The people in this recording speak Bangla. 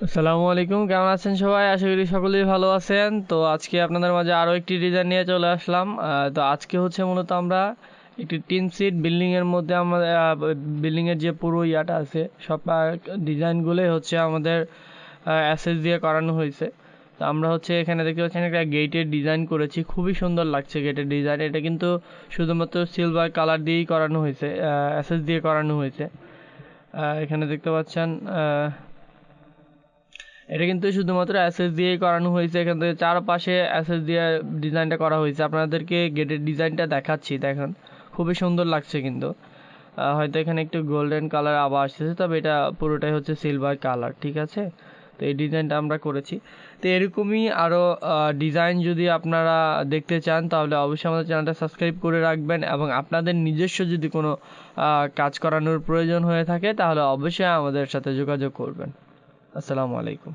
আসসালামু আলাইকুম, কেমন আছেন সবাই? আশা করি সকলেই ভালো আছেন। তো আজকে আপনাদের মাঝে আরও একটি ডিজাইন নিয়ে চলে আসলাম। তো আজকে হচ্ছে মূলত আমরা একটি টিন সিট বিল্ডিংয়ের মধ্যে আমাদের বিল্ডিংয়ের যে পুরো ইয়াটা আছে সব ডিজাইনগুলোই হচ্ছে আমাদের অ্যাসেস দিয়ে করানো হয়েছে। তো আমরা হচ্ছে এখানে দেখতে পাচ্ছেন একটা গেটের ডিজাইন করেছি, খুবই সুন্দর লাগছে গেটের ডিজাইন। এটা কিন্তু শুধুমাত্র সিলভার কালার দিয়েই করানো হয়েছে, অ্যাসেস দিয়ে করানো হয়েছে। এখানে দেখতে পাচ্ছেন এটা কিন্তু শুধুমাত্র অ্যাসেস দিয়েই করানো হয়েছে। এখান থেকে চারপাশে অ্যাসেস দিয়ে ডিজাইনটা করা হয়েছে। আপনাদেরকে গেটের ডিজাইনটা দেখাচ্ছি, দেখেন খুবই সুন্দর লাগছে। কিন্তু হয়তো এখানে একটু গোল্ডেন কালার আবার আসতেছে, তবে এটা পুরোটাই হচ্ছে সিলভার কালার, ঠিক আছে। তো এই ডিজাইনটা আমরা করেছি। তো এরকমই আরও ডিজাইন যদি আপনারা দেখতে চান তাহলে অবশ্যই আমাদের চ্যানেলটা সাবস্ক্রাইব করে রাখবেন, এবং আপনাদের নিজস্ব যদি কোনো কাজ করানোর প্রয়োজন হয়ে থাকে তাহলে অবশ্যই আমাদের সাথে যোগাযোগ করবেন। আসসালামু আলাইকুম।